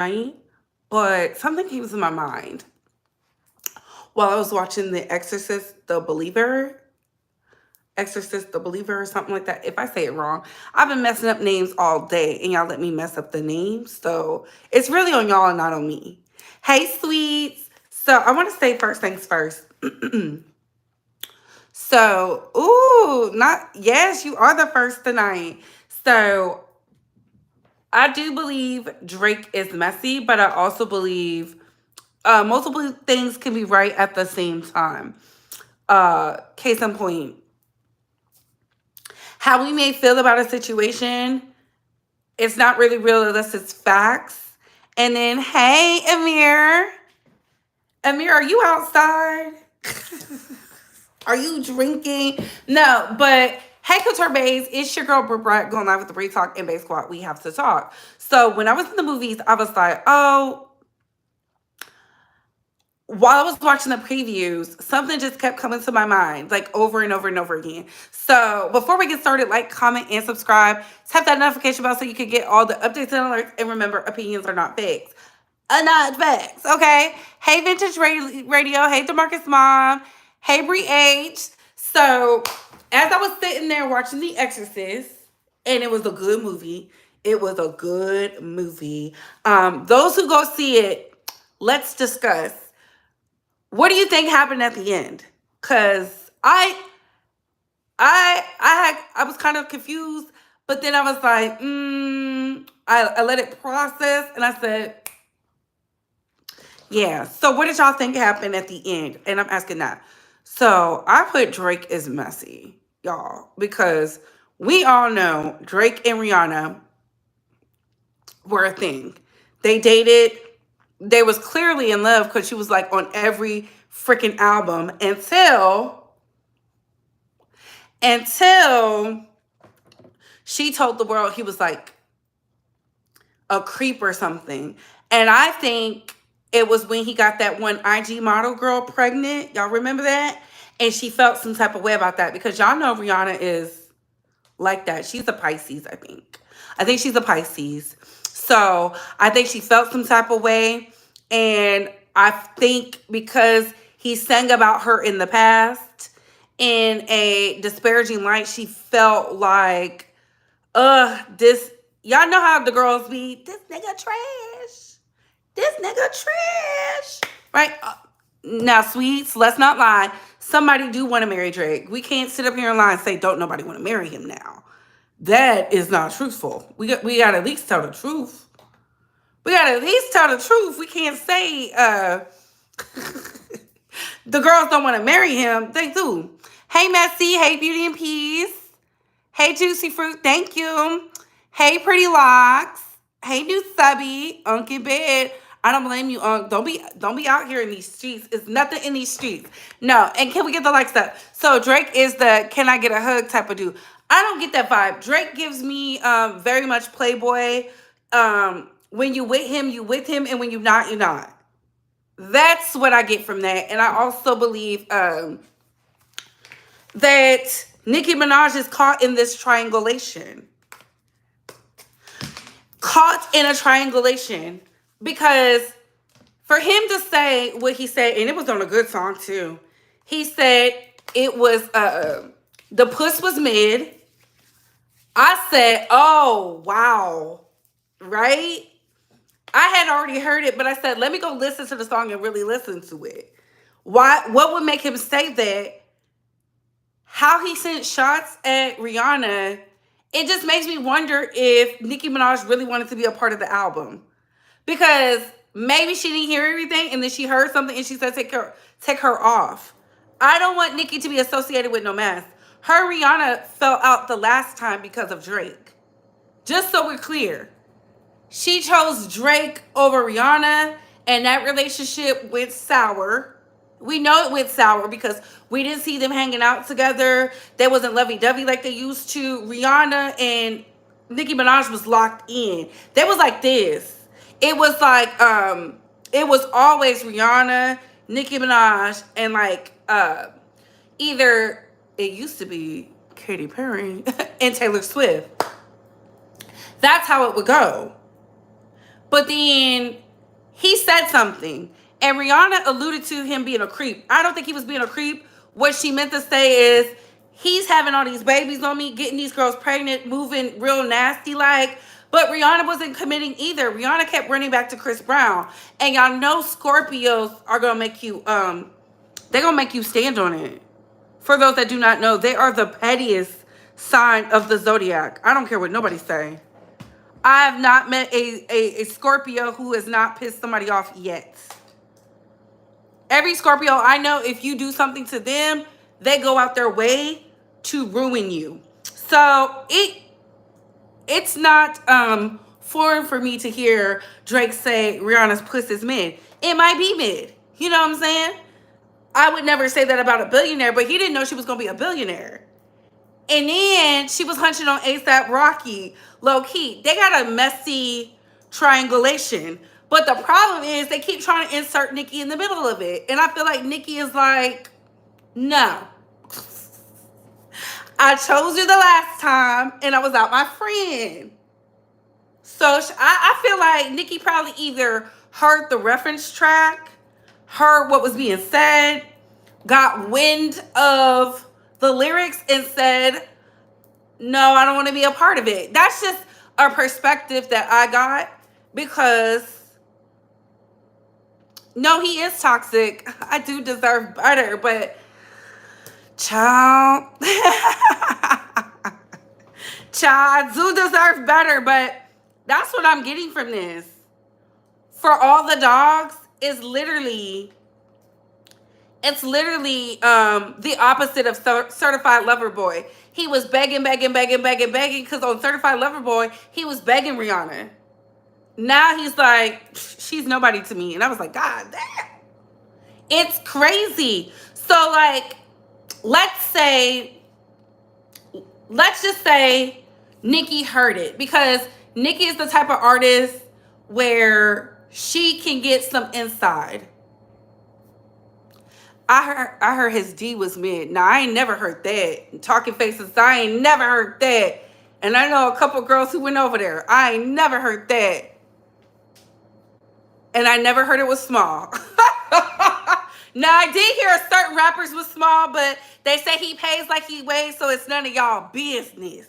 night, but something came to my mind while I was watching The Exorcist the Believer, or something like that. If I say it wrong, I've been messing up names all day, and y'all let me mess up the names. So it's really on y'all and not on me. Hey, sweets. So I want to say first things first. So, ooh, not, yes, you are the first tonight. So I do believe Drake is messy, but I also believe multiple things can be right at the same time. Case in point, how we may feel about a situation, it's not really real unless it's facts. And then, hey, Amir. Amir, are you outside? Are you drinking? No, but hey, Couture Bays, it's your girl, Brett, going live with the Bree Talk and Bay Squad. We have to talk. So when I was in the movies, I was like, oh, while I was watching the previews, something just kept coming to my mind, like over and over and over again. So before we get started, like, comment, and subscribe. Tap that notification bell so you can get all the updates and alerts. And remember, opinions are not facts. Not facts, okay? Hey, Vintage Radio. Hey, DeMarcus Mom. Hey, Brie H. So as I was sitting there watching The Exorcist, and it was a good movie. It was a good movie. Those who go see it, let's discuss. What do you think happened at the end? Cause I was kind of confused, but then I was like, I let it process, and I said, yeah. So what did y'all think happened at the end? And I'm asking that. So I put Drake is messy, y'all, because we all know Drake and Rihanna were a thing. They dated. They was clearly in love because she was like on every freaking album until she told the world he was like a creep or something. And I think it was when he got that one IG model girl pregnant. Y'all remember that? And she felt some type of way about that because y'all know Rihanna is like that. She's a Pisces, I think. I think she's a Pisces. So I think she felt some type of way. And I think because he sang about her in the past in a disparaging light, she felt like, this, y'all know how the girls be, this nigga trash. This nigga trash. Right? Now, sweets, let's not lie. Somebody do want to marry Drake. We can't sit up here and lie and say, don't nobody want to marry him now. That is not truthful. We got to at least tell the truth. We got to at least tell the truth. We can't say the girls don't want to marry him. They do. Hey, Messy. Hey, Beauty and Peace. Hey, Juicy Fruit. Thank you. Hey, Pretty Locks. Hey, New Subby. Uncle Bed. I don't blame you, Unc. Don't be out here in these streets. It's nothing in these streets. No. And can we get the likes up? So Drake is the can I get a hug type of dude. I don't get that vibe. Drake gives me very much Playboy. When you with him, and when you're not, you're not. That's what I get from that. And I also believe that Nicki Minaj is caught in this triangulation. Caught in a triangulation. Because for him to say what he said, and it was on a good song too. He said it was, the puss was mid. I said, oh, wow. Right? I had already heard it, but I said, let me go listen to the song and really listen to it. Why? What would make him say that? How he sent shots at Rihanna, it just makes me wonder if Nicki Minaj really wanted to be a part of the album. Because maybe she didn't hear everything and then she heard something and she said, take her off. I don't want Nicki to be associated with no mess. Her Rihanna fell out the last time because of Drake. Just so we're clear. She chose Drake over Rihanna, and that relationship went sour. We know it went sour because we didn't see them hanging out together. They wasn't lovey-dovey like they used to. Rihanna and Nicki Minaj was locked in. They was like this. It was like, it was always Rihanna, Nicki Minaj, and like, either it used to be Katy Perry and Taylor Swift. That's how it would go. But then he said something, and Rihanna alluded to him being a creep. I don't think he was being a creep. What she meant to say is, he's having all these babies on me, getting these girls pregnant, moving real nasty like. But Rihanna wasn't committing either. Rihanna kept running back to Chris Brown. And y'all know Scorpios are gonna make you they're gonna make you stand on it. For those that do not know, they are the pettiest sign of the zodiac. I don't care what nobody say. I have not met a Scorpio who has not pissed somebody off yet. Every Scorpio I know, if you do something to them, they go out their way to ruin you. So it's not foreign for me to hear Drake say Rihanna's puss is mid. It might be mid. You know what I'm saying? I would never say that about a billionaire, but he didn't know she was going to be a billionaire. And then she was hunching on ASAP Rocky, low key. They got a messy triangulation. But the problem is they keep trying to insert Nicki in the middle of it. And I feel like Nicki is like, no. I chose you the last time, and I was out my friend. So I feel like Nicki probably either heard the reference track, heard what was being said, got wind of the lyrics, and said, no, I don't want to be a part of it. That's just a perspective that I got, because no, he is toxic. I do deserve better, but child, child, I do deserve better, but that's what I'm getting from this. For all the dogs, it's literally the opposite of Certified Lover Boy. He was begging, because on Certified Lover Boy, he was begging Rihanna. Now he's like, she's nobody to me. And I was like, God damn. It's crazy. So, like, let's just say Nicki heard it, because Nicki is the type of artist where she can get some inside. I heard his D was mid. Now, I ain't never heard that. Talking Faces, I ain't never heard that. And I know a couple girls who went over there. I ain't never heard that. And I never heard it was small. Now, I did hear certain rappers was small, but they say he pays like he weighs, so it's none of y'all business.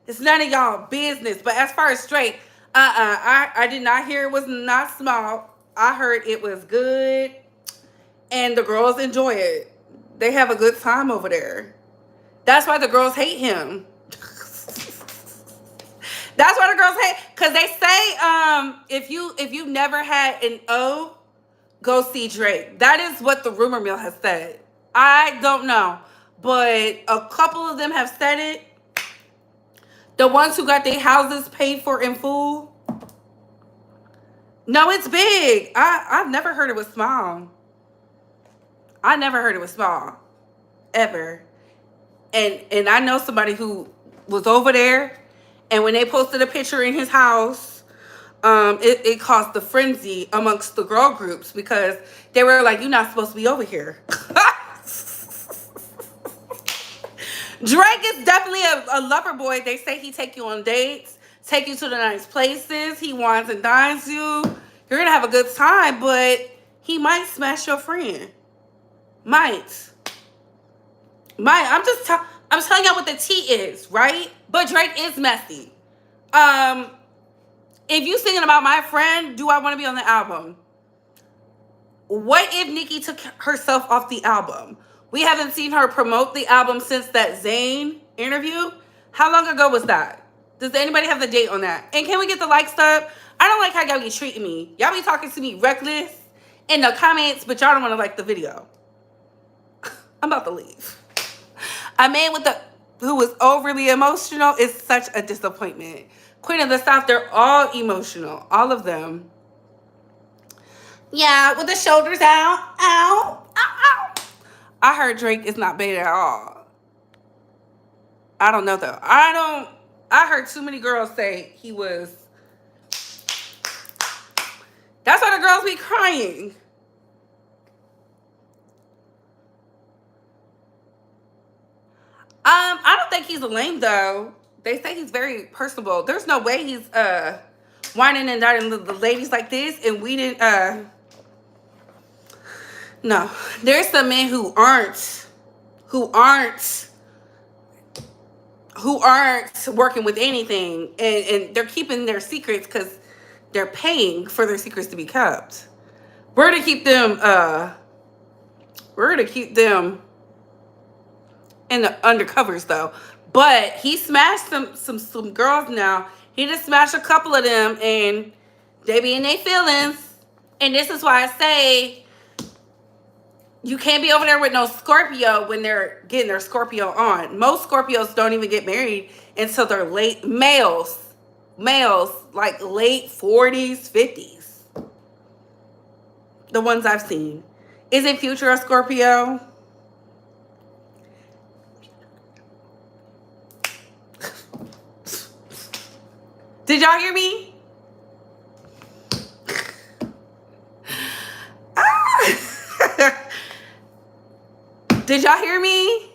It's none of y'all business. But as far as straight, I did not hear it was not small. I heard it was good, and the girls enjoy it. They have a good time over there. That's why the girls hate him. That's why the girls hate, because they say if you never had an O, go see Drake. That is what the rumor mill has said. I don't know, but a couple of them have said it. The ones who got their houses paid for in full. No, it's big. I've never heard it was small. I never heard it was small, ever. And I know somebody who was over there, and when they posted a picture in his house, it caused the frenzy amongst the girl groups, because they were like, you're not supposed to be over here. Drake is definitely a lover boy. They say he take you on dates, take you to the nice places. He wines and dines you. You're going to have a good time, but he might smash your friend. Might. I'm telling y'all what the tea is, right? But Drake is messy. If you singing about my friend, do I want to be on the album? What if Nicki took herself off the album? We haven't seen her promote the album since that Zayn interview. How long ago was that? Does anybody have the date on that? And can we get the likes up? I don't like how y'all be treating me. Y'all be talking to me reckless in the comments, but y'all don't want to like the video. I'm about to leave. A man who was overly emotional is such a disappointment. Queen of the South, they're all emotional. All of them. Yeah, with the shoulders out. Ow. Ow, ow. I heard Drake is not bad at all. I don't know, though. I heard too many girls say he was. That's why the girls be crying. I don't think he's a lame, though. They say he's very personable. There's no way he's whining and dining the ladies like this, and we didn't. No, there's some men who aren't working with anything, and they're keeping their secrets because they're paying for their secrets to be kept. We're gonna keep them. We're gonna keep them in the undercovers though. But he smashed some girls now. He just smashed a couple of them, and they be in their feelings. And this is why I say you can't be over there with no Scorpio when they're getting their Scorpio on. Most Scorpios don't even get married until they're late. Males, like late 40s, 50s. The ones I've seen. Isn't Future a Scorpio? Did y'all hear me? Did y'all hear me?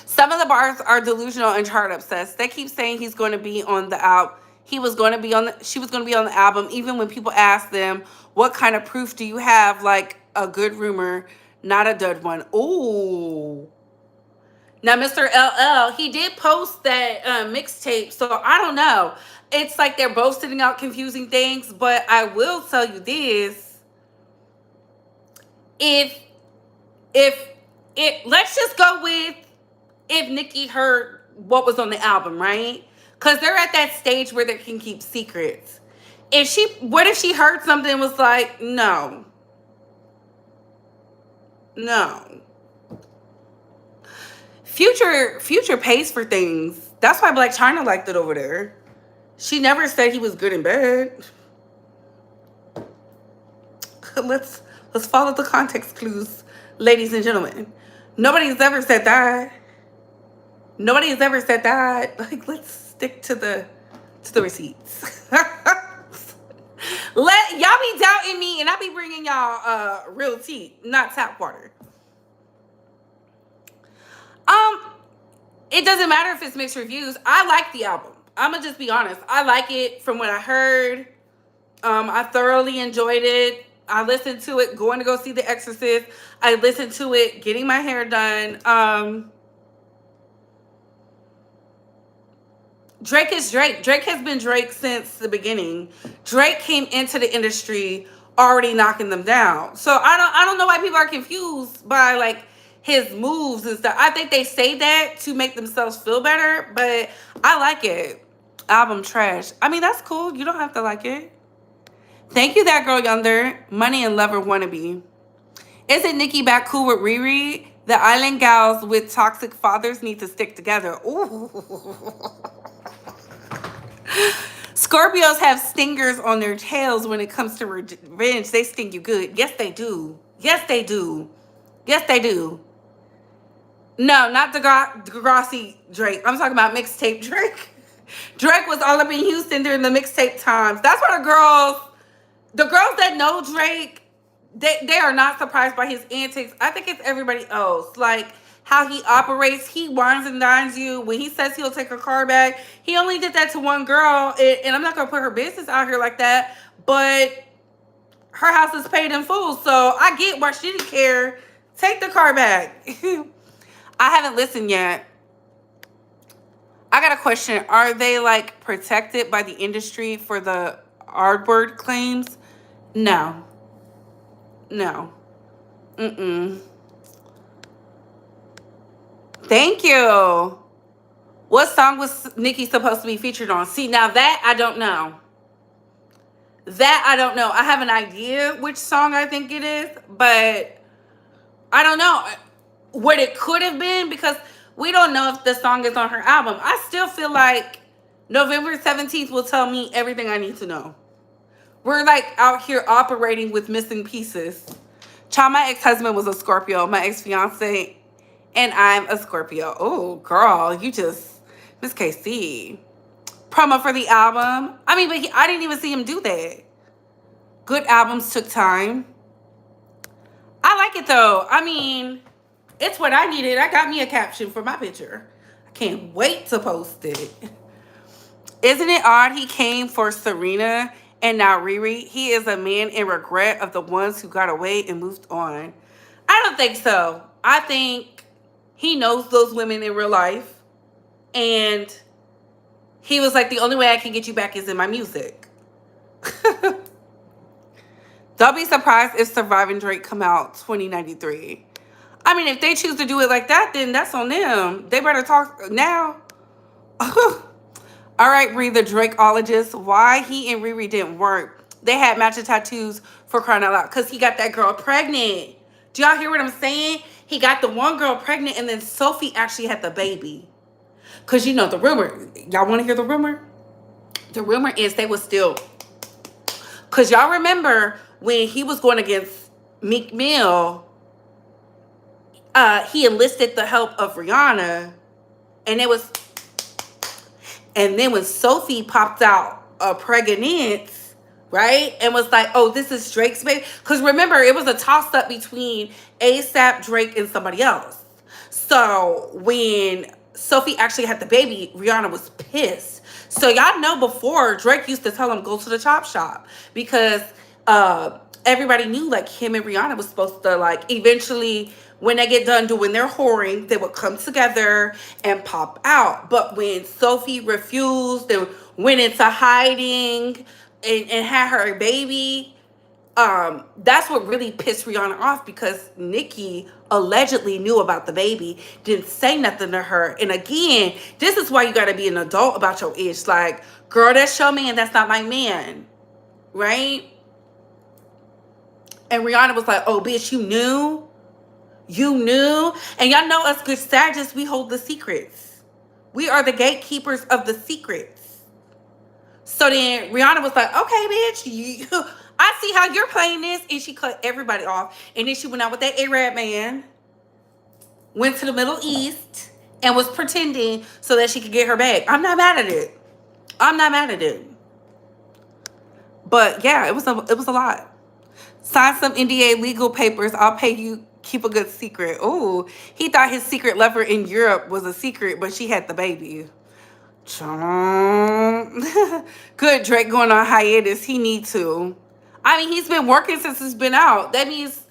Some of the bars are delusional and chart obsessed. They keep saying he's going to be on the album. She was going to be on the album, even when people ask them, what kind of proof do you have? Like a good rumor, not a dud one. Ooh. Now, Mr. LL, he did post that mixtape, so I don't know. It's like they're both sitting out confusing things, but I will tell you this. If let's just go with if Nicki heard what was on the album, right? Because they're at that stage where they can keep secrets. What if she heard something and was like, no. Future pays for things. That's why Black China liked it over there. She never said he was good in bed. Let's follow the context clues, ladies and gentlemen. Nobody's ever said that. Like, let's stick to the receipts. Y'all be doubting me, and I be bringing y'all real tea, not tap water. It doesn't matter if it's mixed reviews. I like the album. I'm gonna just be honest. I like it from what I heard. I thoroughly enjoyed it. I listened to it going to go see The Exorcist. I listened to it getting my hair done. Drake is Drake. Drake has been Drake since the beginning. Drake came into the industry already knocking them down. So I don't know why people are confused by like his moves and stuff. I think they say that to make themselves feel better, but I like it. Album trash. I mean, that's cool. You don't have to like it. Thank you, That Girl Yonder. Money and Lover Wannabe. Isn't Nicki back cool with Riri? The island gals with toxic fathers need to stick together. Ooh. Scorpios have stingers on their tails when it comes to revenge. They sting you good. Yes, they do. No, not Degrassi Drake. I'm talking about mixtape Drake. Drake was all up in Houston during the mixtape times. That's why the girls that know Drake, they are not surprised by his antics. I think it's everybody else. Like how he operates. He wines and dines you. When he says he'll take her car back, he only did that to one girl. And I'm not going to put her business out here like that. But her house is paid in full. So I get why she didn't care. Take the car back. I haven't listened yet. I got a question. Are they like protected by the industry for the R-word claims? No. Thank you. What song was Nicki supposed to be featured on? See, now that I don't know. I have an idea which song I think it is, but I don't know what it could have been because we don't know if the song is on her album. I still feel like November 17th will tell me everything I need to know. We're like out here operating with missing pieces. Child, my ex-husband was a Scorpio. My ex-fiance and I'm a Scorpio. Oh, girl, you just Miss KC. Promo for the album. I mean, but I didn't even see him do that. Good albums took time. I like it though. I mean, it's what I needed. I got me a caption for my picture. I can't wait to post it. Isn't it odd he came for Serena and now Riri? He is a man in regret of the ones who got away and moved on. I don't think so. I think he knows those women in real life, and he was like, the only way I can get you back is in my music. Don't be surprised if Surviving Drake come out 2093. I mean, if they choose to do it like that, then that's on them. They better talk now. All right, Ree, the Drakeologist. Why he and Riri didn't work. They had matching tattoos, for crying out loud. Because he got that girl pregnant. Do y'all hear what I'm saying? He got the one girl pregnant, and then Sophie actually had the baby. Because you know the rumor. Y'all want to hear the rumor? The rumor is they was still... Because y'all remember when he was going against Meek Mill, he enlisted the help of Rihanna. And it was... And then when Sophie popped out pregnant, right? And was like, oh, this is Drake's baby. Because remember, it was a toss-up between ASAP, Drake, and somebody else. So when Sophie actually had the baby, Rihanna was pissed. So y'all know before, Drake used to tell him, go to the chop shop. Because everybody knew like him and Rihanna was supposed to like eventually... When they get done doing their whoring, they would come together and pop out. But when Sophie refused and went into hiding and had her baby, that's what really pissed Rihanna off, because Nicki allegedly knew about the baby, didn't say nothing to her. And again, this is why you got to be an adult about your ish. Like, girl, that's your man, that's not my man. Right? And Rihanna was like, oh, bitch, you knew? You knew? And y'all know us good Sagittarius, we hold the secrets. We are the gatekeepers of the secrets. So then Rihanna was like, okay, bitch, I see how you're playing this. And she cut everybody off. And then she went out with that Arab man, went to the Middle East, and was pretending so that she could get her back. I'm not mad at it. I'm not mad at it. But yeah, it was a lot. Sign some NDA legal papers. I'll pay you. Keep a good secret. Oh, he thought his secret lover in Europe was a secret, but she had the baby. Good, Drake going on hiatus. He needs to. I mean, he's been working since it's been out. That means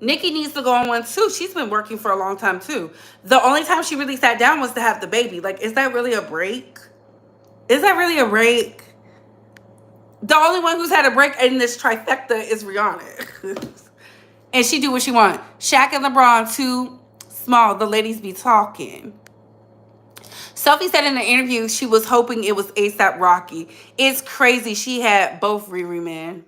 Nicki needs to go on one too. She's been working for a long time too. The only time she really sat down was to have the baby. Like, is that really a break? Is that really a break? The only one who's had a break in this trifecta is Rihanna. And she do what she want. Shaq and LeBron, too small. The ladies be talking. Sophie said in the interview she was hoping it was ASAP Rocky. It's crazy. She had both Riri, man.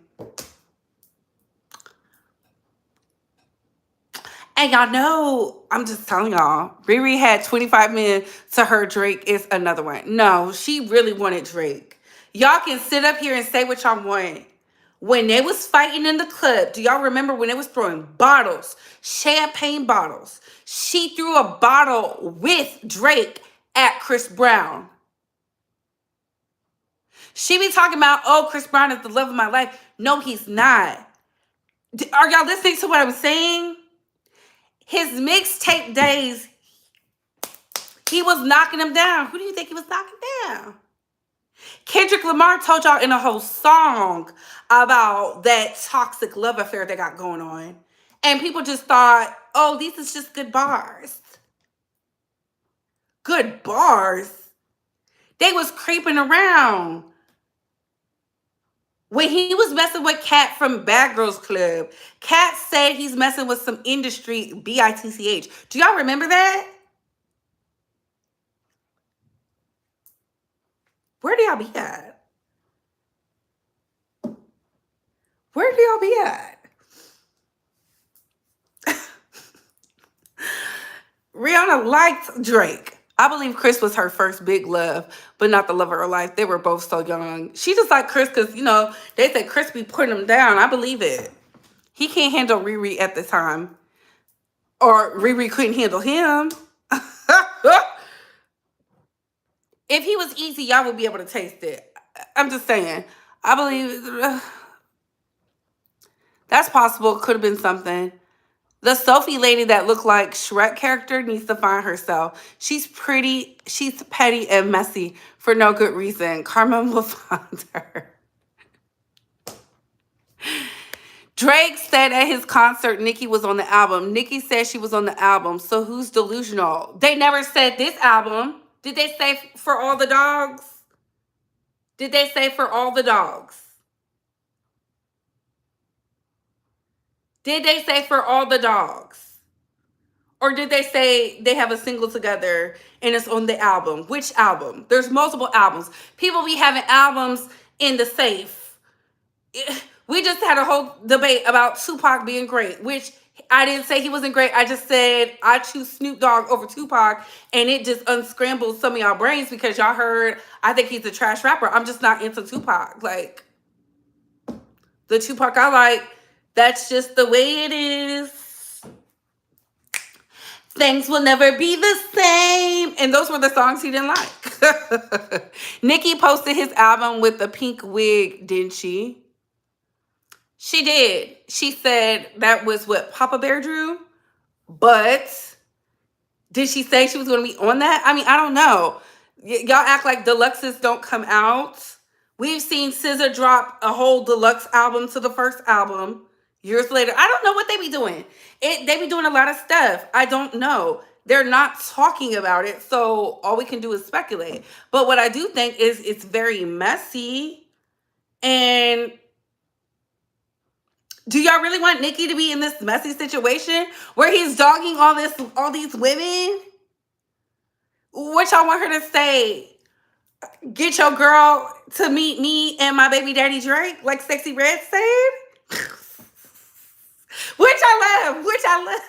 And y'all know, I'm just telling y'all, Riri had 25 men to her. Drake is another one. No, she really wanted Drake. Y'all can sit up here and say what y'all want. When they was fighting in the club, do y'all remember when they was throwing bottles, champagne bottles? She threw a bottle with Drake at Chris Brown. She be talking about, oh, Chris Brown is the love of my life. No, he's not. Are y'all listening to what I'm saying? His mixtape days, he was knocking them down. Who do you think he was knocking down? Kendrick Lamar told y'all in a whole song about that toxic love affair they got going on. And people just thought, oh, these is just good bars. Good bars? They was creeping around. When he was messing with Kat from Bad Girls Club, Kat said he's messing with some industry, bitch. Do y'all remember that? Where do y'all be at? Where do y'all be at? Rihanna liked Drake. I believe Chris was her first big love, but not the love of her life. They were both so young. She just liked Chris because, you know, they said Chris be putting him down. I believe it. He can't handle Riri at the time. Or Riri couldn't handle him. If he was easy, y'all would be able to taste it. I'm just saying. I believe that's possible. Could have been something. The Sophie lady that looked like Shrek character needs to find herself. She's pretty, she's petty and messy for no good reason. Carmen will find her. Drake said at his concert Nicki was on the album. Nicki said she was on the album. So who's delusional? They never said this album. Did they say for all the dogs? Did they say for all the dogs? Did they say for all the dogs? Or did they say they have a single together and it's on the album? Which album? There's multiple albums. People be having albums in the safe. We just had a whole debate about Tupac being great, which I didn't say he wasn't great. I just said I choose Snoop Dogg over Tupac, and it just unscrambled some of y'all brains because y'all heard I think he's a trash rapper. I'm just not into Tupac. Like, the Tupac I like, that's just the way it is. Things will never be the same. And those were the songs he didn't like. Nicki posted his album with the pink wig, didn't she? She did. She said that was what Papa Bear drew. But did she say she was going to be on that? I mean, I don't know. Y'all act like deluxes don't come out. We've seen SZA drop a whole deluxe album to the first album. Years later, I don't know what they be doing. They be doing a lot of stuff. I don't know. They're not talking about it, so all we can do is speculate. But what I do think is it's very messy. And do y'all really want Nicki to be in this messy situation where he's dogging all these women? What y'all want her to say? Get your girl to meet me and my baby daddy Drake, like Sexy Red said? Which I love.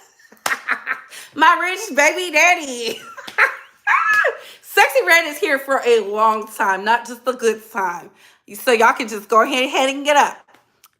My rich baby daddy. Sexy Red is here for a long time, not just a good time. So y'all can just go ahead and get up.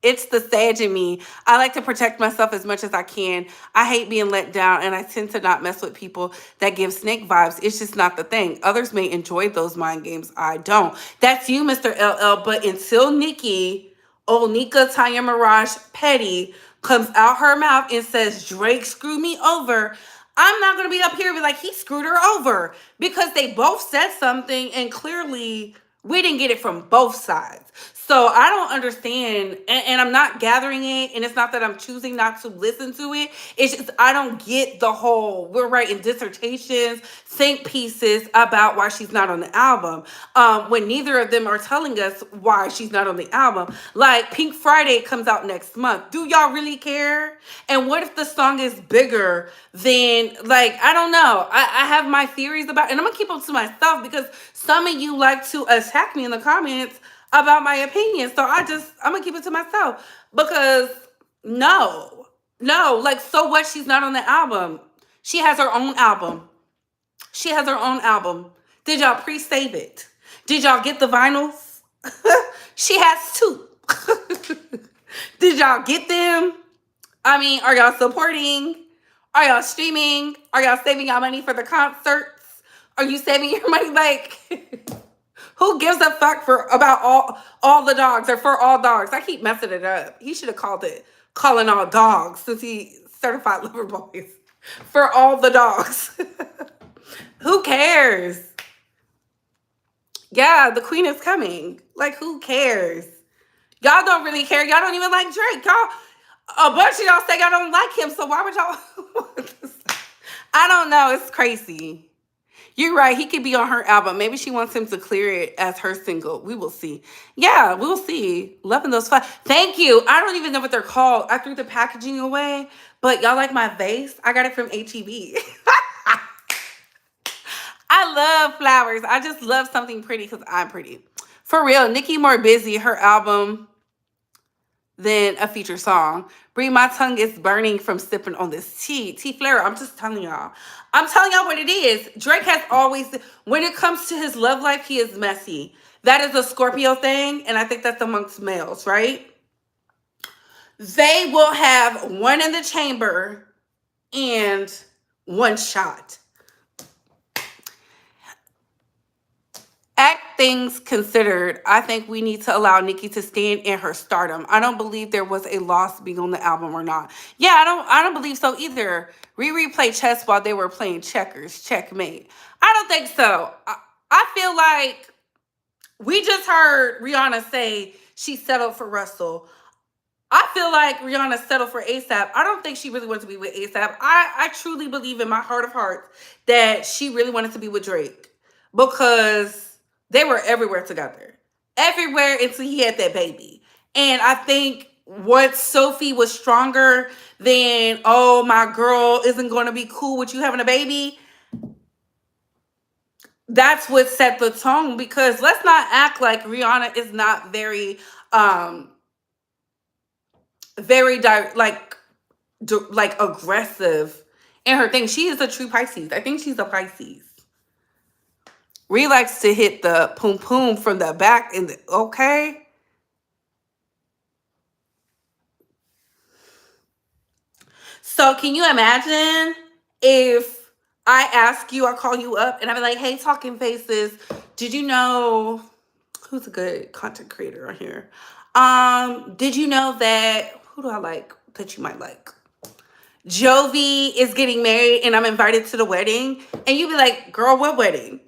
It's the sage in me. I like to protect myself as much as I can. I hate being let down, and I tend to not mess with people that give snake vibes. It's just not the thing. Others may enjoy those mind games. I don't. That's you, Mr. LL. But until Nicki, Onika Tanya Mirage Petty, comes out her mouth and says, Drake screwed me over, I'm not going to be up here and be like, he screwed her over. Because they both said something, and clearly we didn't get it from both sides. So I don't understand, and I'm not gathering it, and it's not that I'm choosing not to listen to it. It's just I don't get the whole, we're writing dissertations, think pieces about why she's not on the album, when neither of them are telling us why she's not on the album. Like, Pink Friday comes out next month. Do y'all really care? And what if the song is bigger than, like, I don't know. I have my theories about, and I'm going to keep them to myself because some of you like to attack me in the comments about my opinion. So I'm going to keep it to myself because no, like, so what? She's not on the album. She has her own album. She has her own album. Did y'all pre-save it? Did y'all get the vinyls? She has two. Did y'all get them? I mean, are y'all supporting? Are y'all streaming? Are y'all saving y'all money for the concerts? Are you saving your money? Like, who gives a fuck about all the dogs or for all dogs? I keep messing it up. He should have called it Calling All Dogs since he certified lover boys. For all the dogs. Who cares? Yeah, the queen is coming. Like, who cares? Y'all don't really care. Y'all don't even like Drake. Y'all, a bunch of y'all say y'all don't like him, so why would y'all? I don't know. It's crazy. You're right. He could be on her album. Maybe she wants him to clear it as her single. We will see. Yeah, we'll see. Loving those fun. Thank you. I don't even know what they're called. I threw the packaging away, but y'all like my vase? I got it from HEB. I love flowers. I just love something pretty because I'm pretty. For real, Nicki more busy, her album, than a feature song. Brie, my tongue is burning from sipping on this tea. Tea Flare, I'm just telling y'all. I'm telling y'all what it is. Drake has always, when it comes to his love life, he is messy. That is a Scorpio thing, and I think that's amongst males, right? They will have one in the chamber and one shot. things considered, I think we need to allow Nicki to stand in her stardom. I don't believe there was a loss being on the album or not. Yeah, I don't believe so either. Riri played chess while they were playing checkers. Checkmate. I don't think so. I feel like we just heard Rihanna say she settled for Russell. I feel like Rihanna settled for ASAP. I don't think she really wanted to be with ASAP. I truly believe in my heart of hearts that she really wanted to be with Drake because they were everywhere together. Everywhere until he had that baby. And I think once Sophie was stronger than, oh, my girl isn't going to be cool with you having a baby, that's what set the tone, because let's not act like Rihanna is not um like aggressive in her thing. She is a true Pisces. I think she's a Pisces. Ree likes to hit the poom poom from the back and okay. So can you imagine if I ask you, I call you up and I'm like, hey, Talking Faces, did you know who's a good content creator on here? Did you know that, who do I like that you might like? Jovi is getting married and I'm invited to the wedding. And you'd be like, girl, what wedding?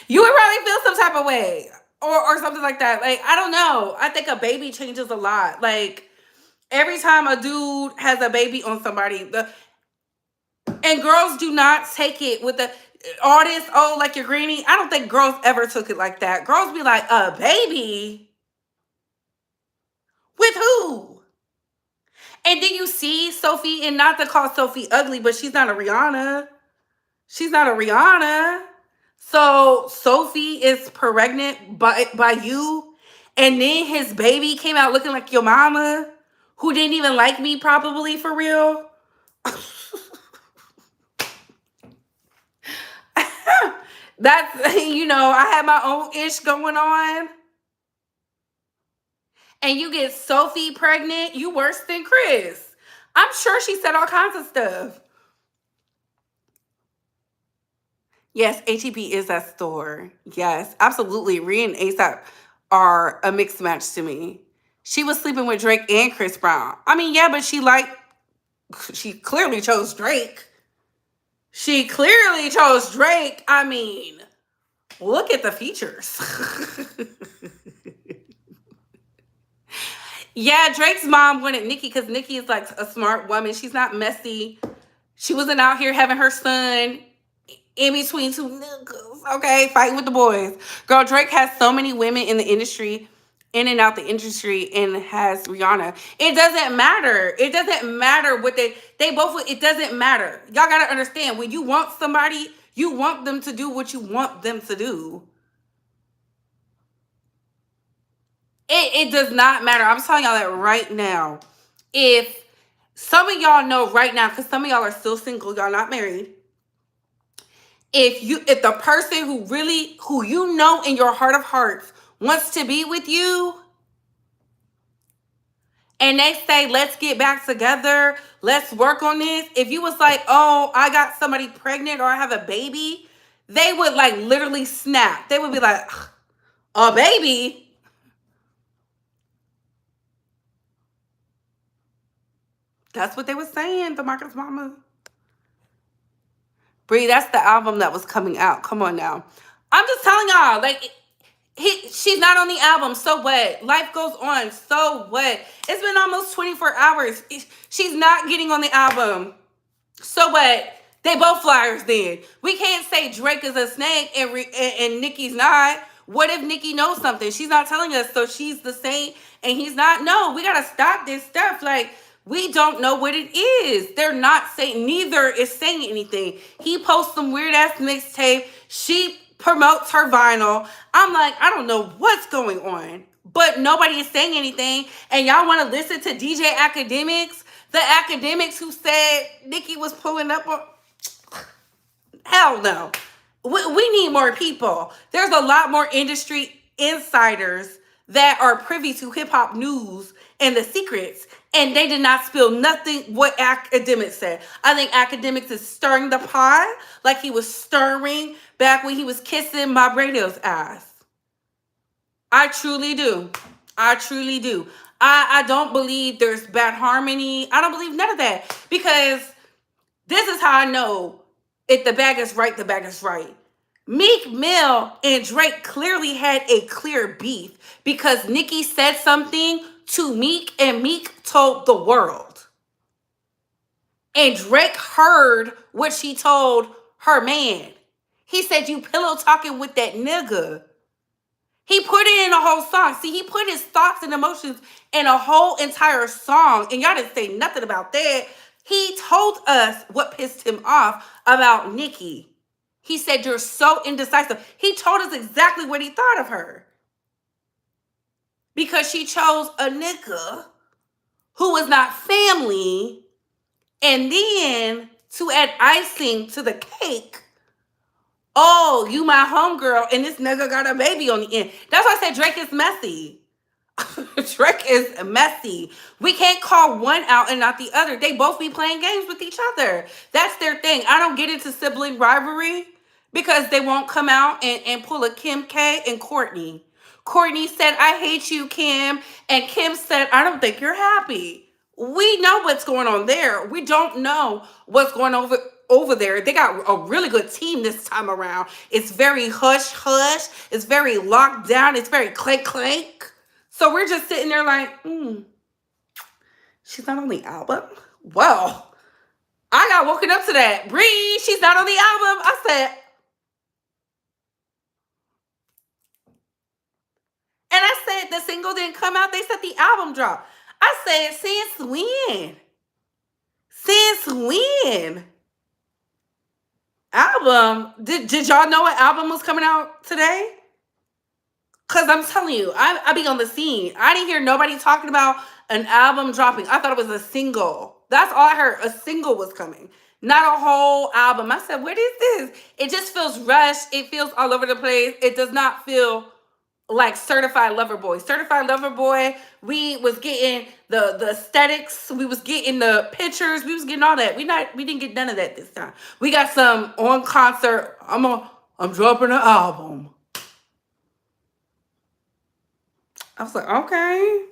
You would probably feel some type of way or something like that. Like, I don't know. I think a baby changes a lot. Like, every time a dude has a baby on somebody, and girls do not take it with the artist, oh, like your granny. I don't think girls ever took it like that. Girls be like, a baby? With who? And then you see Sophie, and not to call Sophie ugly, but she's not a Rihanna. She's not a Rihanna. So Sophie is pregnant by you, and then his baby came out looking like your mama, who didn't even like me probably, for real. That's, I had my own ish going on. And you get Sophie pregnant, you worse than Chris. I'm sure she said all kinds of stuff. Yes, HEB is that store. Yes, absolutely. Rhea and ASAP are a mixed match to me. She was sleeping with Drake and Chris Brown. I mean, yeah, but she clearly chose Drake. She clearly chose Drake. I mean, look at the features. Yeah, Drake's mom wanted Nicki because Nicki is like a smart woman. She's not messy. She wasn't out here having her son in between two niggas, okay, fighting with the boys. Girl, Drake has so many women in the industry, in and out the industry, and has Rihanna. It doesn't matter. It doesn't matter what they both, it doesn't matter. Y'all gotta understand, when you want somebody, you want them to do what you want them to do. It does not matter. I'm telling y'all that right now. If some of y'all know right now, because some of y'all are still single, y'all not married. If the person who you know in your heart of hearts wants to be with you, and they say, let's get back together, let's work on this. If you was like, oh, I got somebody pregnant or I have a baby, they would like literally snap. They would be like, a baby? That's what they were saying, the Marcus Mama. Bree, that's the album that was coming out. Come on now. I'm just telling y'all, like, she's not on the album. So what? Life goes on. So what? It's been almost 24 hours. She's not getting on the album. So what? They both flyers then. We can't say Drake is a snake and Nicki's not. What if Nicki knows something? She's not telling us, so she's the saint and he's not. No, we got to stop this stuff. Like, we don't know what it is. They're not saying, neither is saying anything. He posts some weird ass mixtape. She promotes her vinyl. I'm like, I don't know what's going on, but nobody is saying anything. And y'all want to listen to DJ Academics? The Academics who said Nicki was pulling up on... Hell no. We need more people. There's a lot more industry insiders that are privy to hip-hop news and the secrets, and they did not spill nothing what Academics said. I think Academics is stirring the pot like he was stirring back when he was kissing Bob Radio's ass. I truly do. I truly do. I don't believe there's bad harmony. I don't believe none of that. Because this is how I know if the bag is right, the bag is right. Meek Mill and Drake clearly had a clear beef because Nicki said something to Meek and Meek told the world. And Drake heard what she told her man. He said, you pillow talking with that nigga. He put it in a whole song. See, he put his thoughts and emotions in a whole entire song. And y'all didn't say nothing about that. He told us what pissed him off about Nicki. He said, you're so indecisive. He told us exactly what he thought of her. Because she chose a nigga who was not family. And then to add icing to the cake, oh, you my homegirl, and this nigga got a baby on the end. That's why I said Drake is messy. Drake is messy. We can't call one out and not the other. They both be playing games with each other. That's their thing. I don't get into sibling rivalry because they won't come out and pull a Kim K and Courtney. Courtney said, I hate you, Kim. And Kim said, I don't think you're happy. We know what's going on there. We don't know what's going over there. They got a really good team this time around. It's very hush-hush. It's very locked down. It's very clank-clank. So we're just sitting there like, she's not on the album? Well, I got woken up to that. Bree, she's not on the album. I said, and I said the single didn't come out. They said the album dropped. I said, since when? Since when? Album? Did y'all know what album was coming out today? Because I'm telling you, I be on the scene. I didn't hear nobody talking about an album dropping. I thought it was a single. That's all I heard. A single was coming. Not a whole album. I said, what is this? It just feels rushed. It feels all over the place. It does not feel like Certified Lover Boy. Certified Lover Boy, we was getting the aesthetics. We was getting the pictures. We was getting all that. We didn't get none of that this time. We got some on concert. I'm dropping an album. I was like, okay.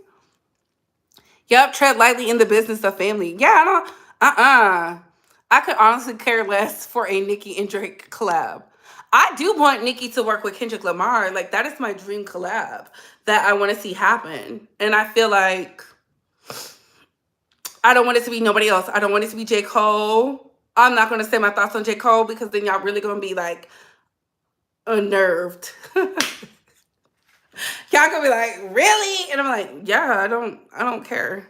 Yep, tread lightly in the business of family. Yeah, I don't, I could honestly care less for a Nicki and Drake collab. I do want Nicki to work with Kendrick Lamar. Like, that is my dream collab that I want to see happen. And I feel like I don't want it to be nobody else. I don't want it to be J. Cole. I'm not going to say my thoughts on J. Cole because then y'all really going to be like unnerved. Y'all gonna be like, really? And I'm like, yeah, I don't care.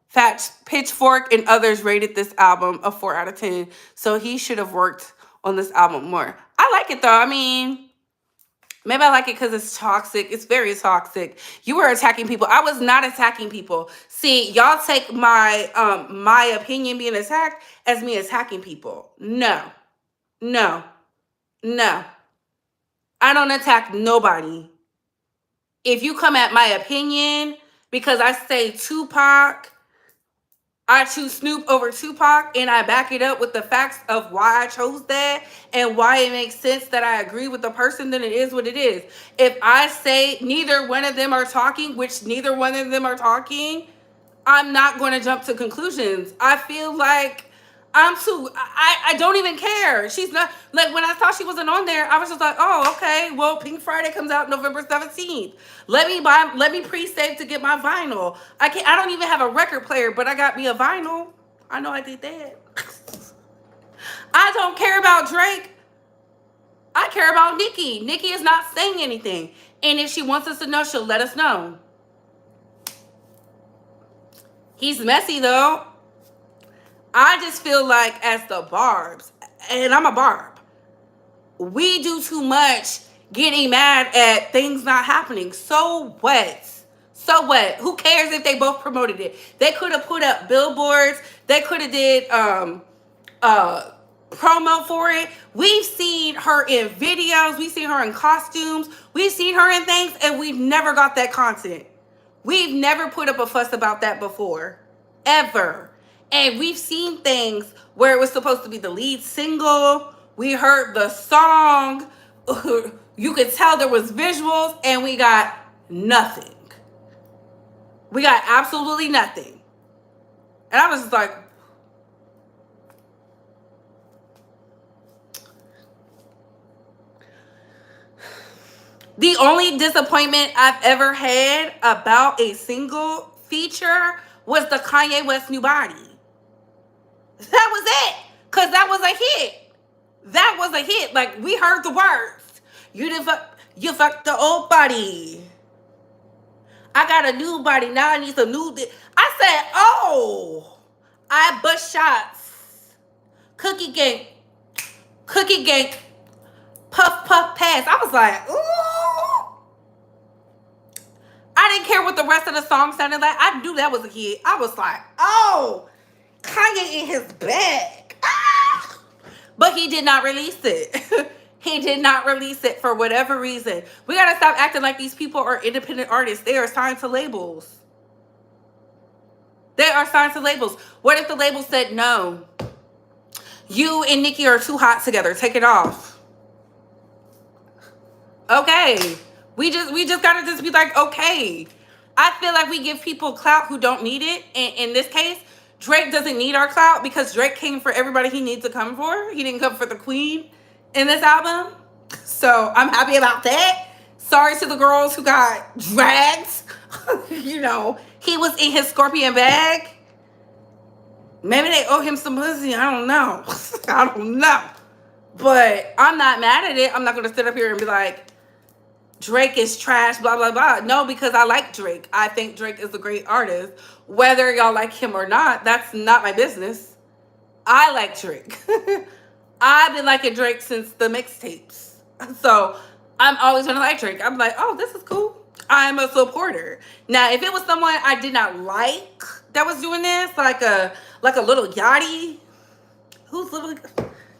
Fat Pitchfork and others rated this album a 4 out of 10. So he should have worked on this album more. I like it though. I mean, maybe I like it because it's toxic. It's very toxic. You were attacking people. I was not attacking people. See, y'all take my my opinion being attacked as me attacking people. No. I don't attack nobody. If you come at my opinion because I say Tupac, I choose Snoop over Tupac, and I back it up with the facts of why I chose that and why it makes sense that I agree with the person, then it is what it is. If I say neither one of them are talking, which neither one of them are talking, I'm not going to jump to conclusions. I feel like I don't even care. She's not, like, when I thought she wasn't on there, I was just like, oh, okay, well, Pink Friday comes out November 17th. Let me pre-save to get my vinyl. I don't even have a record player, but I got me a vinyl. I know I did that. I don't care about Drake. I care about Nicki. Nicki is not saying anything. And if she wants us to know, she'll let us know. He's messy, though. I just feel like as the Barbs, and I'm a Barb, we do too much getting mad at things not happening. So what? So what? Who cares if they both promoted it? They could have put up billboards. They could have did promo for it. We've seen her in videos. We've seen her in costumes. We've seen her in things, and we've never got that content. We've never put up a fuss about that before. Ever. And we've seen things where it was supposed to be the lead single We heard the song. You could tell there was visuals, and we got nothing. We got absolutely nothing. And I was just like, the only disappointment I've ever had about a single feature was the Kanye West New Body. That was it. Because that was a hit. That was a hit. Like, we heard the words. You fucked the old body. I got a new body. Now I need some new. I said, oh, I bust shots. Cookie gang. Cookie gang. Puff, puff, pass. I was like, ooh. I didn't care what the rest of the song sounded like. I knew that was a hit. I was like, oh, Kanye in his bag. Ah. But he did not release it. He did not release it for whatever reason. We got to stop acting like these people are independent artists. They are signed to labels. They are signed to labels. What if the label said, no, you and Nicki are too hot together. Take it off. Okay. We just got to just be like, okay. I feel like we give people clout who don't need it. And in this case, Drake doesn't need our clout because Drake came for everybody he needs to come for. He didn't come for the queen in this album. So I'm happy about that. Sorry to the girls who got dragged. You know, he was in his scorpion bag. Maybe they owe him some pussy. I don't know. I don't know. But I'm not mad at it. I'm not going to sit up here and be like, Drake is trash, blah, blah, blah. No, because I like Drake. I think Drake is a great artist. Whether y'all like him or not, that's not my business. I like Drake. I've been liking Drake since the mixtapes. So I'm always going to like Drake. I'm like, oh, this is cool. I'm a supporter. Now, if it was someone I did not like that was doing this, like a Little Yachty, who's Little...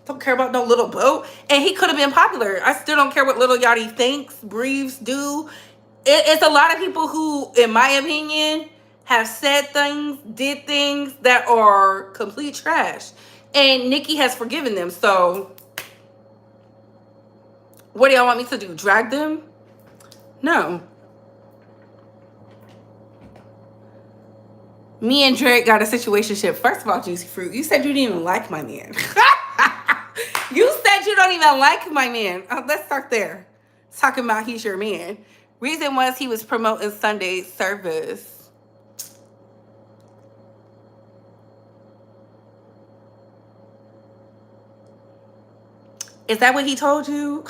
Don't care about no Little Boat. And he could have been popular. I still don't care what Little Yachty thinks, breathes, do. It's a lot of people who, in my opinion, have said things, did things that are complete trash. And Nicki has forgiven them. So, what do y'all want me to do? Drag them? No. Me and Drake got a situationship. First of all, Juicy Fruit, you said you didn't even like my man. You said you don't even like my man. Let's start there. Talking about he's your man. Reason was he was promoting Sunday service. Is that what he told you?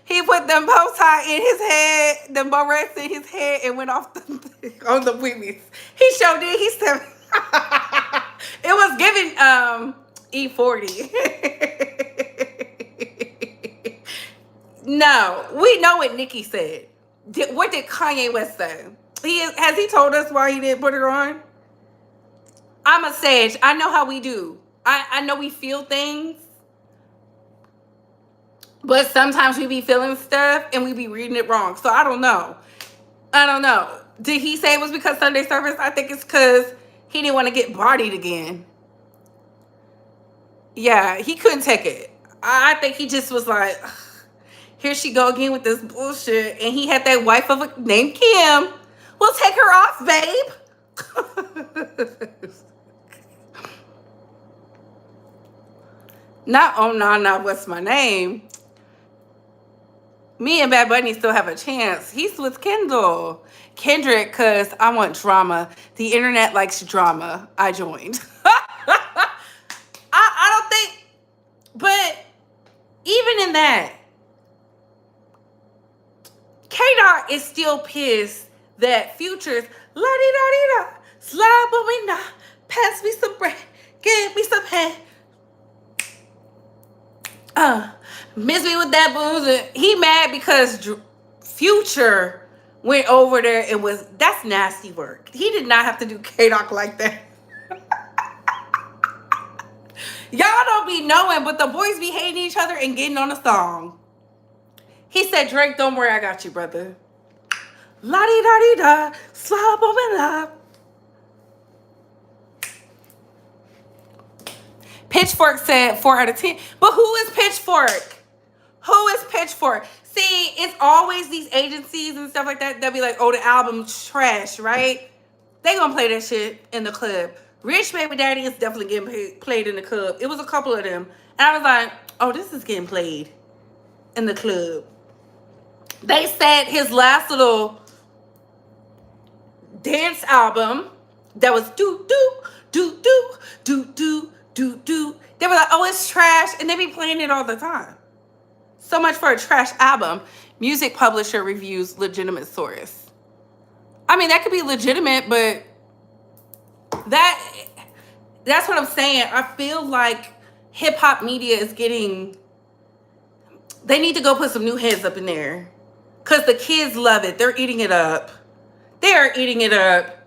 He put them bow tie in his head, them barrettes in his head, and went off on the wheelies. He showed it. He said... It was giving E40. No, we know what Nicki said. What did Kanye West say? Has he told us why he didn't put her on? I'm a sage. I know how we do. I know we feel things. But sometimes we be feeling stuff and we be reading it wrong. So I don't know. Did he say it was because Sunday service? I think it's because he didn't want to get bodied again. Yeah, he couldn't take it. I think he just was like, here she go again with this bullshit. And he had that wife named Kim. We'll take her off, babe. Not oh nah, what's my name? Me and Bad Bunny still have a chance. He's with Kendrick, because I want drama. The internet likes drama. I joined. I don't think, but even in that, K-Dot is still pissed that Future's la-di-da-di-da, slide but we not, pass me some bread, give me some head. Miss me with that booze. He mad because Future went over there and that's nasty work. He did not have to do K-Dot like that. Y'all don't be knowing, but the boys be hating each other and getting on a song. He said, Drake, don't worry, I got you, brother. La-di-da-di-da, slap on it up. Pitchfork said 4 out of 10. But who is Pitchfork? Who is Pitchfork? See, it's always these agencies and stuff like that. They'll be like, oh, the album's trash, right? They gonna play that shit in the club. Rich Baby Daddy is definitely getting played in the club. It was a couple of them. And I was like, oh, this is getting played in the club. They said his last little dance album that was do do do do do do do do. They were like, oh, it's trash, and they be playing it all the time. So much for a trash album. Music publisher reviews legitimate source. I mean, that could be legitimate, but that's what I'm saying. I feel like hip hop media is getting. They need to go put some new heads up in there, because the kids love it. They're eating it up. They are eating it up.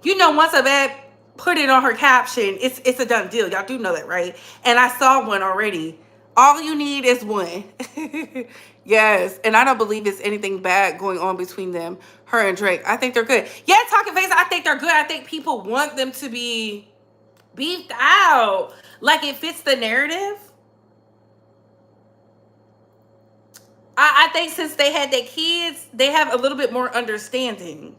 You know, once Yvette put it on her caption, it's a done deal. Y'all do know that, right? And I saw one already. All you need is one. Yes. And I don't believe there's anything bad going on between them, her and Drake. I think they're good. Yeah, Talking Face, I think they're good. I think people want them to be beefed out. Like, it fits the narrative. I think since they had their kids, they have a little bit more understanding.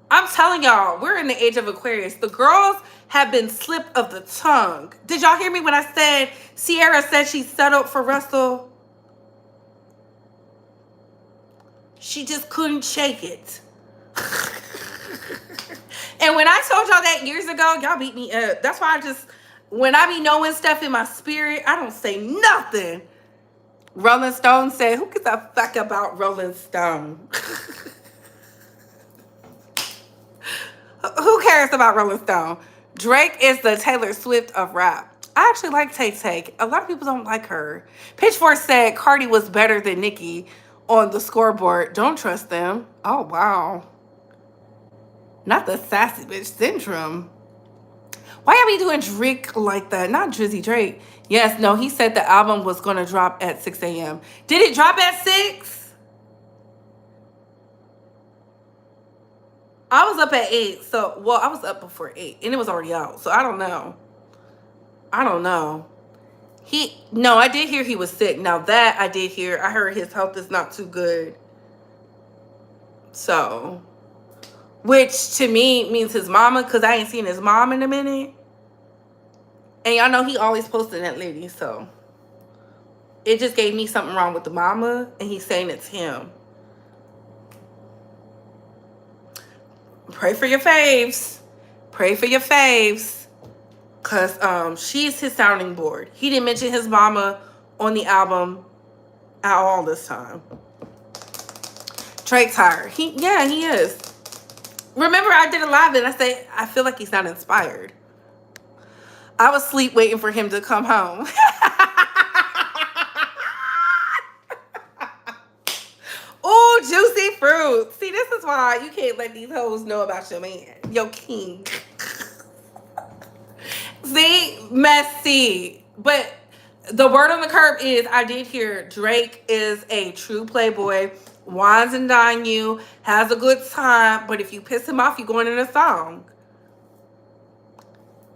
I'm telling y'all, we're in the age of Aquarius. The girls have been slipped of the tongue. Did y'all hear me when I said Sierra said she settled for Russell? She just couldn't shake it. And when I told y'all that years ago, y'all beat me up. That's why when I be knowing stuff in my spirit, I don't say nothing. Rolling Stone said, who gives a fuck about Rolling Stone? Who cares about Rolling Stone? Drake is the Taylor Swift of rap. I actually like Tay. A lot of people don't like her. Pitchfork said Cardi was better than Nicki on the scoreboard. Don't trust them. Oh, wow. Not the sassy bitch syndrome. Why are we doing Drake like that? Not Drizzy Drake. Yes, no, he said the album was going to drop at 6 a.m. Did it drop at 6? I was up at 8. So, well, I was up before 8. And it was already out. So, I don't know. No, I did hear he was sick. Now, that I did hear. I heard his health is not too good. So, which to me means his mama, because I ain't seen his mom in a minute. And y'all know he always posting that lady, so it just gave me something wrong with the mama, and he's saying it's him. Pray for your faves. Pray for your faves. Because she's his sounding board. He didn't mention his mama on the album at all this time. Drake's tired. He is. Remember, I did a live and I said, I feel like he's not inspired. I was asleep waiting for him to come home. Ooh, juicy fruit. See, this is why you can't let these hoes know about your man, your king. See, messy. But the word on the curb is, I did hear Drake is a true playboy, wines and dine you, has a good time, but if you piss him off, you're going in a song.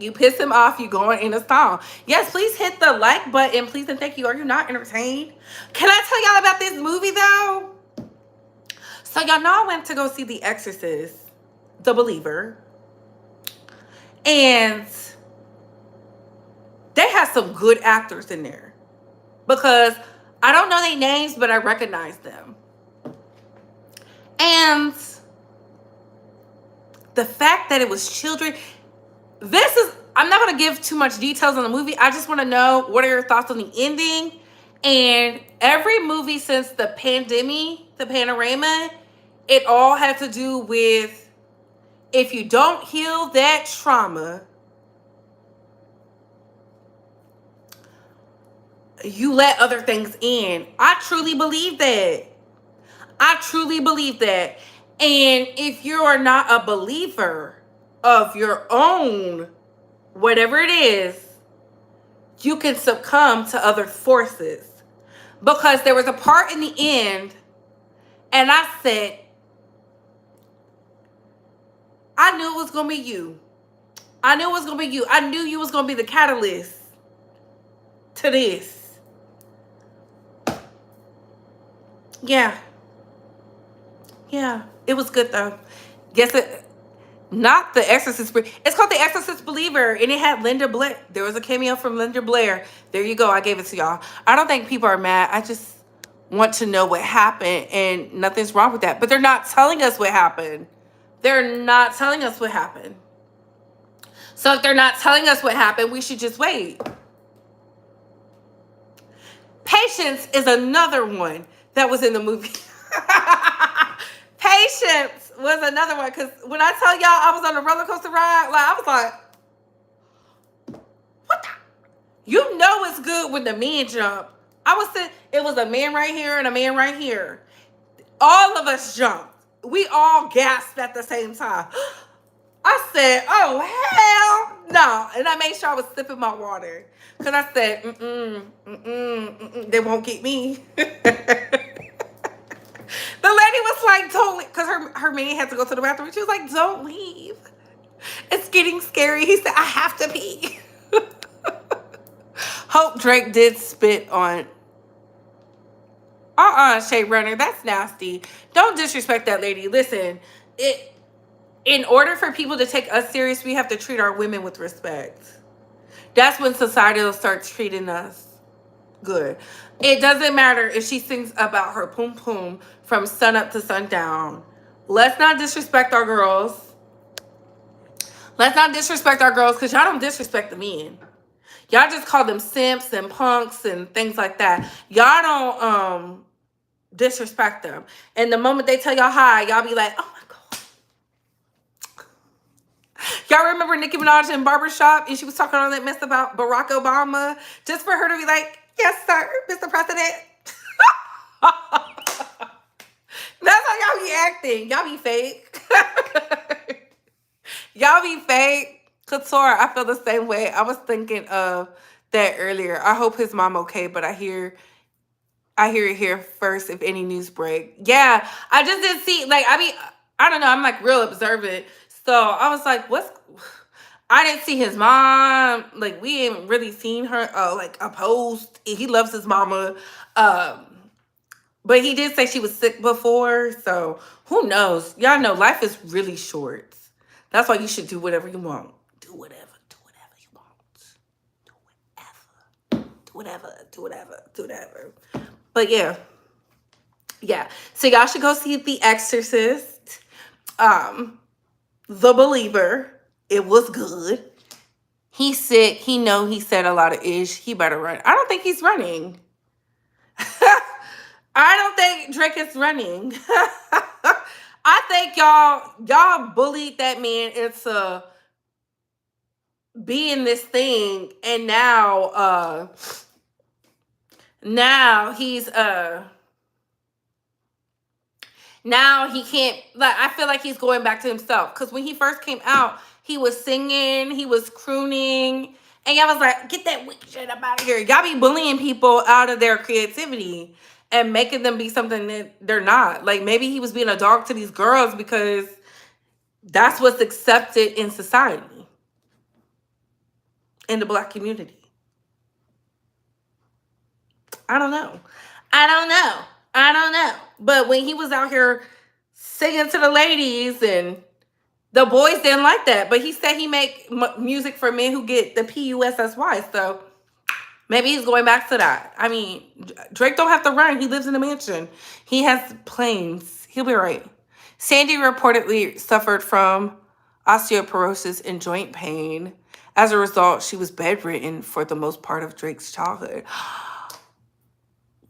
You piss him off, you going in a song. Yes, please hit the like button. Please and thank you. Are you not entertained? Can I tell y'all about this movie, though? So, y'all know I went to go see The Exorcist, The Believer. And they had some good actors in there. Because I don't know their names, but I recognize them. And the fact that it was children... I'm not going to give too much details on the movie. I just want to know, what are your thoughts on the ending? And every movie since the pandemic, the panorama, it all had to do with, if you don't heal that trauma, you let other things in. I truly believe that. And if you are not a believer of your own, whatever it is, you can succumb to other forces. Because there was a part in the end, and I said, I knew it was going to be you. I knew it was gonna be you. I knew you was gonna be the catalyst to this. Yeah. Yeah. It was good though. Guess it. Not The Exorcist. It's called The Exorcist Believer, and it had Linda Blair. There was a cameo from Linda Blair. There you go. I gave it to y'all. I don't think people are mad. I just want to know what happened, and nothing's wrong with that. But they're not telling us what happened. They're not telling us what happened. So if they're not telling us what happened, we should just wait. Patience is another one that was in the movie. Patience was another one, because when I tell y'all I was on a roller coaster ride, like I was like, what the? You know it's good when the men jump. I was saying it was a man right here and a man right here. All of us jumped. We all gasped at the same time. I said, oh, hell no. And I made sure I was sipping my water. Because I said, they won't get me. The lady was like, don't leave. Because her man had to go to the bathroom. She was like, don't leave. It's getting scary. He said, I have to pee. Hope Drake did spit on Shea Runner. That's nasty. Don't disrespect that lady. Listen, in order for people to take us serious, we have to treat our women with respect. That's when society will start treating us good. It doesn't matter if she sings about her poom poom from sun up to sundown. Let's not disrespect our girls. Let's not disrespect our girls, because y'all don't disrespect the men. Y'all just call them simps and punks and things like that. Y'all don't disrespect them. And the moment they tell y'all hi, y'all be like, oh my God. Y'all remember Nicki Minaj in Barbershop, and she was talking all that mess about Barack Obama, just for her to be like, yes, sir, Mr. President. That's how y'all be acting. Y'all be fake. Y'all be fake. Couture, I feel the same way. I was thinking of that earlier. I hope his mom okay, but I hear it here first if any news break. Yeah, I just didn't see, like, I don't know, I'm like real observant. So I was like, I didn't see his mom. Like, we ain't really seen her, like, a post. He loves his mama. But he did say she was sick before. So who knows? Y'all know life is really short. That's why you should do whatever you want. Do whatever you want. Do whatever. But yeah. So y'all should go see The Exorcist. The Believer. It was good. He's sick. He said a lot of ish. He better run. I don't think he's running. I don't think Drake is running. I think y'all bullied that man into being this thing, and now he's now he can't, like, I feel like he's going back to himself, because when he first came out, he was singing, he was crooning, and y'all was like, get that weak shit up out of here. Y'all be bullying people out of their creativity and making them be something that they're not. Like, maybe he was being a dog to these girls because that's what's accepted in society, in the Black community. I don't know. But when he was out here singing to the ladies, and the boys didn't like that. But he said he make music for men who get the PUSSY. So maybe he's going back to that. I mean, Drake don't have to run. He lives in a mansion. He has planes. He'll be right. Sandy reportedly suffered from osteoporosis and joint pain. As a result, she was bedridden for the most part of Drake's childhood.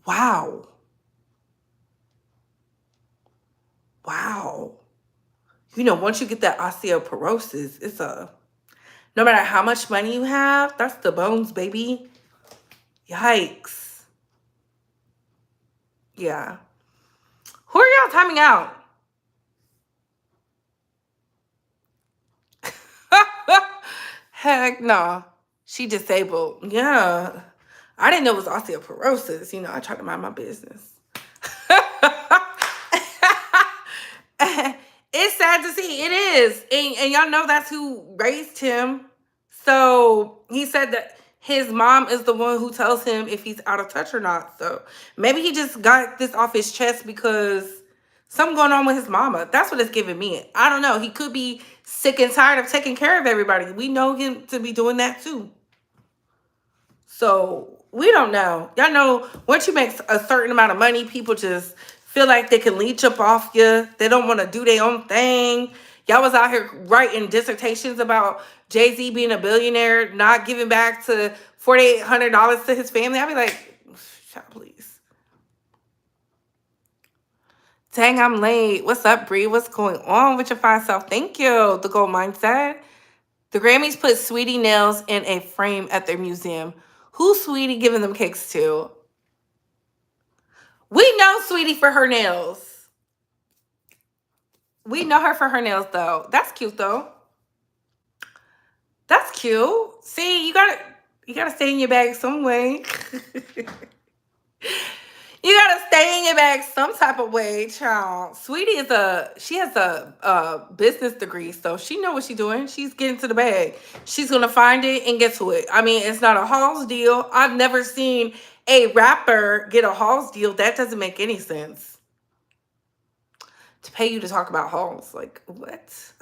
Wow. You know, once you get that osteoporosis, it's no matter how much money you have, that's the bones, baby. Yikes. Yeah. Who are y'all timing out? Heck no. She disabled. Yeah. I didn't know it was osteoporosis. You know, I tried to mind my business. It's sad to see. It is. And y'all know that's who raised him. So he said that his mom is the one who tells him if he's out of touch or not. So maybe he just got this off his chest because something going on with his mama. That's what it's giving me. I don't know. He could be sick and tired of taking care of everybody. We know him to be doing that too. So we don't know. Y'all know once you make a certain amount of money, people just feel like they can leech up off you. They don't want to do their own thing. Y'all was out here writing dissertations about Jay-Z being a billionaire, not giving back to $4,800 to his family. I'd be like, child, please. Dang, I'm late. What's up, Bree? What's going on with your fine self? Thank you. The Gold Mindset. The Grammys put Sweetie nails in a frame at their museum. Who's Sweetie giving them cakes to? We know Sweetie for her nails. We know her for her nails, though. That's cute, though. That's cute. See, you gotta stay in your bag some way. You gotta stay in your bag some type of way, child. Sweetie she has a business degree, so she know what she's doing. She's getting to the bag. She's gonna find it and get to it. I mean, it's not a Halls deal. I've never seen a rapper get a Halls deal. That doesn't make any sense. To pay you to talk about Halls, like what?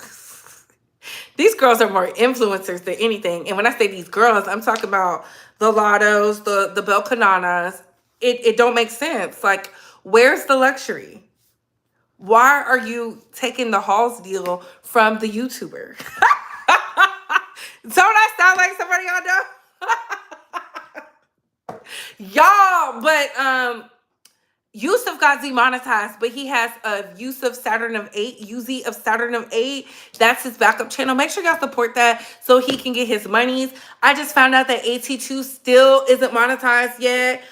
These girls are more influencers than anything. And when I say these girls, I'm talking about the Lottos, the Belcananas. It don't make sense. Like, where's the luxury? Why are you taking the Halls deal from the YouTuber? Don't I sound like somebody y'all know? Y'all, but Yusuf got demonetized, but he has a Yusuf Saturn of 8, UZ of Saturn of 8. That's his backup channel. Make sure y'all support that so he can get his monies. I just found out that AT2 still isn't monetized yet.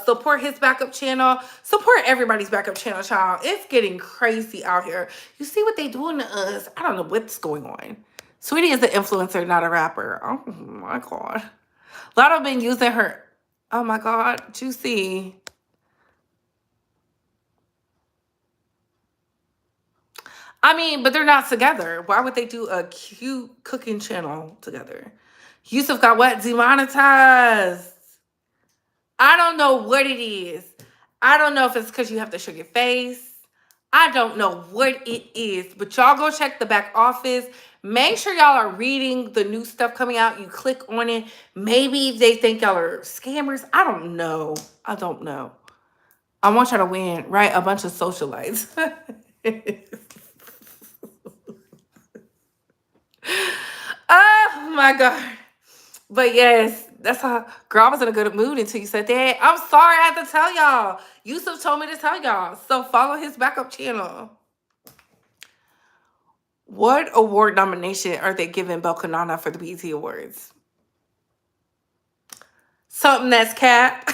Support his backup channel. Support everybody's backup channel, child. It's getting crazy out here. You see what they doing to us? I don't know what's going on. Sweetie is an influencer, not a rapper. Oh my God. Lotto been using her. Oh my God. Juicy. I mean, but they're not together. Why would they do a cute cooking channel together? Yusuf got what? Demonetized. I don't know what it is. I don't know if it's because you have to show your face. I don't know what it is. But y'all go check the back office. Make sure y'all are reading the new stuff coming out. You click on it. Maybe they think y'all are scammers. I don't know. I don't know. I want y'all to win, right? A bunch of socialites. Oh my God. But yes, that's how, girl, I was in a good mood until you said that. I'm sorry I had to tell y'all. Yusuf told me to tell y'all. So follow his backup channel. What award nomination are they giving Belcanana for the BET Awards? Something that's cap.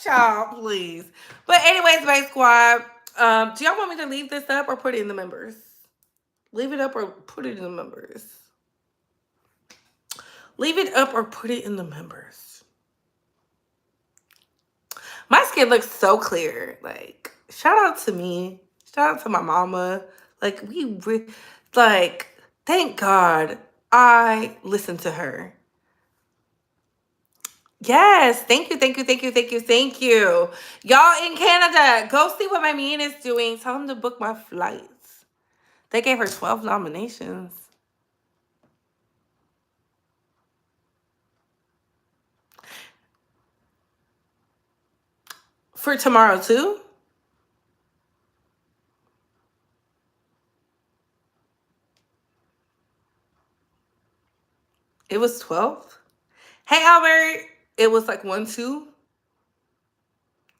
Child, please. But anyways, Base Squad, do y'all want me to leave this up or put it in the members? Leave it up or put it in the members? Leave it up or put it in the members. My skin looks so clear. Like, shout out to me. Shout out to my mama. Like, thank God I listened to her. Yes. Thank you, thank you, thank you, thank you, thank you. Y'all in Canada, go see what my man is doing. Tell him to book my flights. They gave her 12 nominations. For tomorrow, too? It was 12? Hey, Albert. It was like 1, 2,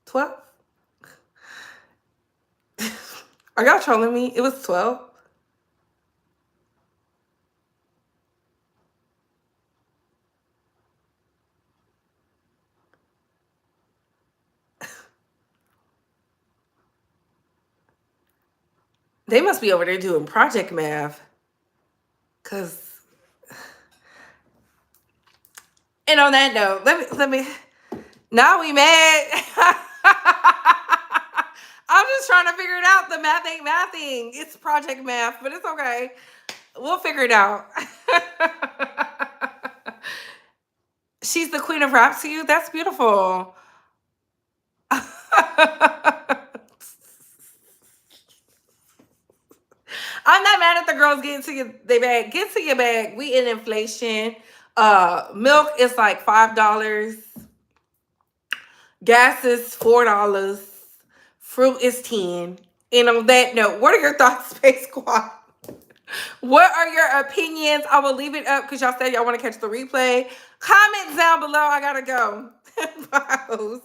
12? Are y'all trolling me? It was 12? They must be over there doing project math. Cause, and on that note, let me. Now we mad. I'm just trying to figure it out. The math ain't mathing. It's project math, but it's okay. We'll figure it out. She's the queen of rap to you? That's beautiful. I'm not mad at the girls getting to their bag. Get to your bag. We in inflation. Milk is like $5. Gas is $4. Fruit is $10. And on that note, what are your thoughts, Space Squad? What are your opinions? I will leave it up because y'all said y'all want to catch the replay. Comment down below. I gotta go. Bye.